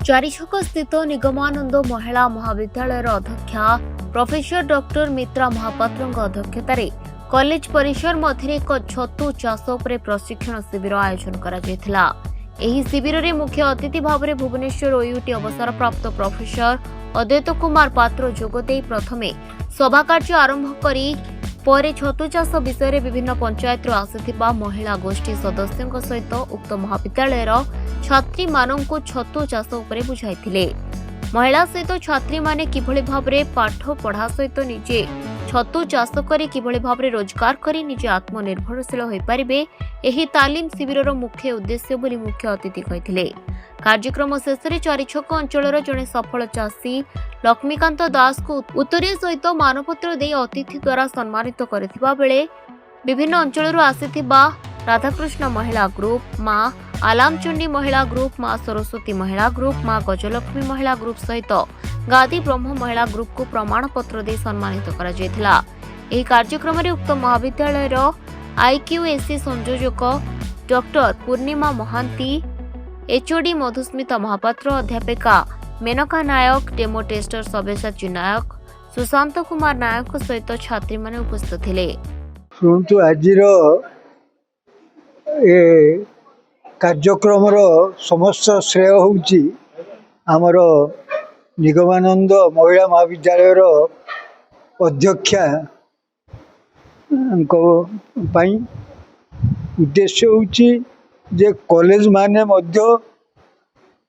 चारिछक स्थित निगमानंद महिला महाविद्यालय अध्यक्षा प्रोफेसर डॉक्टर मित्रा महापात्र अध्यक्षतार कॉलेज परिसर मध्य एक छतु चाष पर प्रशिक्षण शिविर आयोजन करा। शिविर में मुख्य अतिथि भाव में भुवनेश्वर ओयूटी अवसरप्राप्त प्रोफेसर अद्वैत कुमार पात्र जोगदे प्रथमे सभा कार्य आरंभ करी परे छतु चाष विषय विभिन्न पंचायत आसिथिबा महिला गोष्ठी सदस्यों सहित उक्त महाविद्यालय छात्री मानू छतु चाष उपरे बुझाइथिले। महिला सहित छात्री माने किभଳି भाबरे पाठ पढ़ा सहित निजे छतु चाष करी किभଳି भाबरे रोजगार करी निजे आत्मनिर्भरशील होई परिबे एही तालीम शिविरर मुख्य उद्देश्य बोली मुख्य अतिथि कहिथिले। कार्यक्रम शेष में चारिछक अंचल जड़े सफल चाषी लक्ष्मीकांत दास को उत्तरीय सहित मानपत्र दे अतिथि द्वारा सम्मानित करथिबा बेले विभिन्न अंचल आसिथिबा राधाकृष्ण महिला ग्रुप, माँ आलामचंडी महिला ग्रुप, माँ सरस्वती महिला ग्रुप, माँ गजलक्ष्मी महिला ग्रुप सहित गादी ब्रह्म महिला ग्रुप को प्रमाण पत्र दे सम्मानित करा जायथिला। एही कार्यक्रम में उक्त महाविद्यालय आईक्यूएसी संयोजक डॉक्टर पूर्णिमा महांती, एचओडी मधुस्मिता महापात्र, अध्यापिका मेनका नायक, डेमो टेस्टर सब्यसाची नायक, सुशांत कुमार नायक सहित छात्री माने उपस्थित थिले। शुणु आज कार्यक्रम समस्त श्रेय होउची आमर निगमानंद महिला महाविद्यालय अध्यक्षा पाई। उद्देश्य होउची जे कॉलेज माने मध्य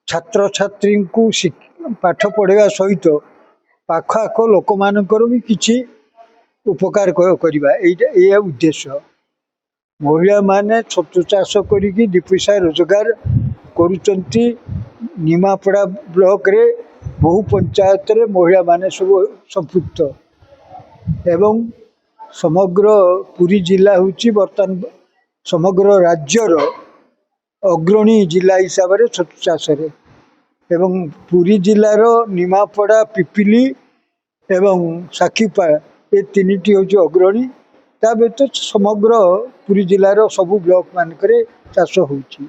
छात्र छात्री को पाठ पढ़ावा सहित पाख आख लोक मानकर भी किछि उपकार करवा यह उद्देश्य। महिला माने छतु चाष करिकी दि पैसा रोजगार करुचंती। निमापड़ा ब्लॉक रे बहु पंचायत रे महिला माने सब संपुक्त एवं समग्र पुरी जिला होची वर्तमान समग्र राज्यर अग्रणी जिला हिसाब से छतु चाष एवं पुरी जिलार निमापड़ा, पिपिली एवं साखीपा ये तीनिटी होची अग्रणी। ता व्यतीत समग्र पुरी जिलार सबु ब्लॉक मानकरे चाष होची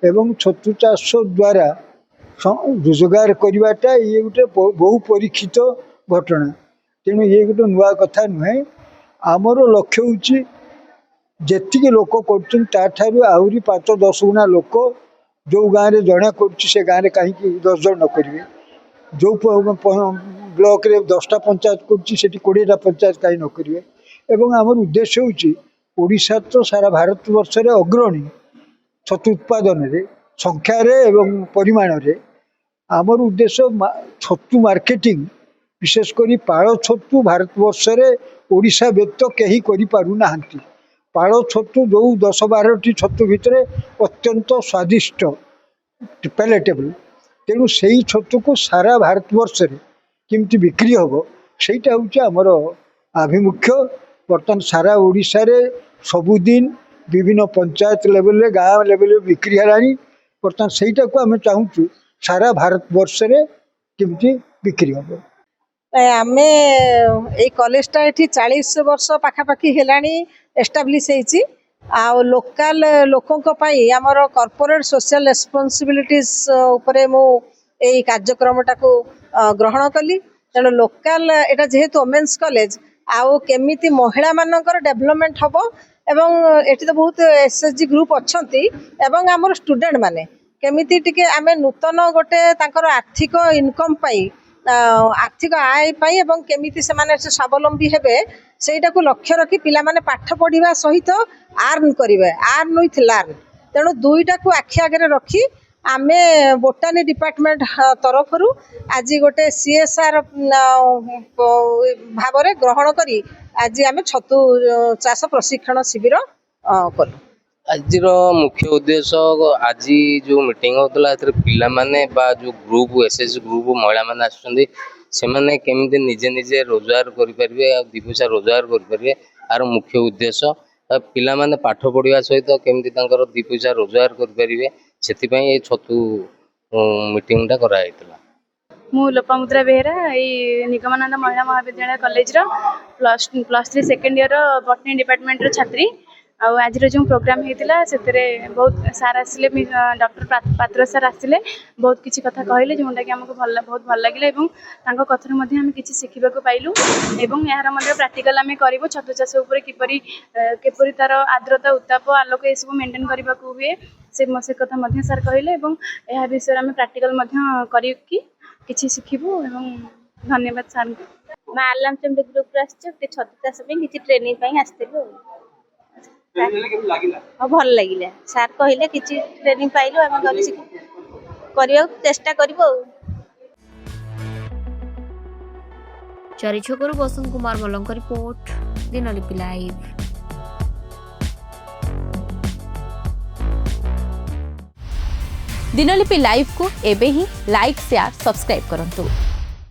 एवं छतु चाष द्वारा रोजगार करवाटा ये गोटे बहु परीक्षित घटना। तेणु ये गोटे नुआ कथा नुहे। आमर लक्ष्य होची जेतिके लोक कर आहरी 5-10 गुणा लोक जो गाँव में जड़े कर गाँव में कहीं 10 जन न करेंगे। जो ब्लॉक रे 10टा पंचायत कर 20टा पंचायत कहीं न करेंगे। एवं आमर उद्देश्य होची ओडिशा तो सारा भारत वर्ष रे अग्रणी छतु उत्पादन रे संख्या रे एवं परिमाण रे। आमर उद्देश्य छतु मार्केटिंग विशेषकर पाड़ छतु भारत वर्ष रे ओडिशा व्यतीत कहीं करि पारु नाहंती। पाड़ छतु जो 10-12टी छतु भितर अत्यंत स्वादिष्ट पैलेटेबल। तेणु से छतु को सारा भारत वर्ष रे किमती बिक्री हम सेटा हूँ आमर आभिमुख्य। बर्तमान सारा ओडिशा रे सबुदिन विभिन्न पंचायत लेवल रे गाँव लेवल बिक्री है। बर्तमान सेटा को आम चाहूँ सारा भारत वर्ष रे किमती बिक्री हम। आमे ए कॉलेजटा एठी 40 वर्ष पाखापाखी हेलानी एस्टाब्लिश होईची। आ लोकल लोकों पाई आमर कॉर्पोरेट सोशल रेस्पॉन्सिबिलिटीज उपरे मु ए कार्यक्रमटा को ग्रहण कली। तेणु लोकल एटा जेहेतु वोमेन्स कॉलेज आउ केमिति महिला मानकर डेवलपमेंट हबो एवं एठी तो बहुत एसएचजी ग्रुप अछंती एवं आमर स्टूडेंट माने केमिति टिके आमे नूतन गोटे तांकर आर्थिक इनकम पाई आर्थिक आय पाई एवं केमिति से माने स्वावलंबी हेबे सेटा को लक्ष्य रखी पिला माने पाठ पढ़िबा सहित आर्न करिवे। आर्न विथ लर्न। तेणु दुईटा को आखि आगे रखी आमे बोटानी डिपार्टमेंट तरफ आज गोटे सीएसआर भाव में ग्रहण करी आज आमे छतु चाष प्रशिक्षण शिविर कलु। आज मुख्य उद्देश्य आज जो मीटिंग होता पिला माने बा जो ग्रुप एसएस ग्रुप महिला माने आसुचंदी से माने केमिति निजे निजे रोजगार करि परिबे दि पैसा रोजगार करि परिबे आर मुख्य उद्देश्य पिला माने पाठ पढ़िया सहित केमिति तांकर दि पैसा रोजगार करि परिबे सेति पई ए छतु मीटिंग टा करा हैतला। मु लोपामुद्रा बेहेरा ए निगमानंद महिला महाविद्यालय कॉलेज रो +3 सेकेंड ईयर बॉटनी डिपार्टमेंट रो छात्री। आज जो प्रोग्राम होता से बहुत सार आसिले डॉक्टर पात्र सार आसिले बहुत किसी कथा कहले जोटा कि आमको बहुत भल लगे और कथर आम किसी शिखा पाइलु एवं यार प्राक्टिकल आम करूँ छतु चाष किपरि तार आर्द्रता उत्ताप आलोक ये सब मेंटेन करने को हुए से कथा सार कहले यह विषय आम प्राक्टिकल किसी शिखबू धन्यवाद सार मैं आलामचंडी ग्रुप छतु चाष किसी ट्रेनिंग आसलु भल लगे सार कहले किसी ट्रेनिंग पाइलु आम करने चेष्टा करूँ। चारिछकरू बसंत कुमार मल्लଙ୍କ report Dinalipi live. Dinalipi live को एबे ही लाइक शेयर सब्सक्राइब करंतु।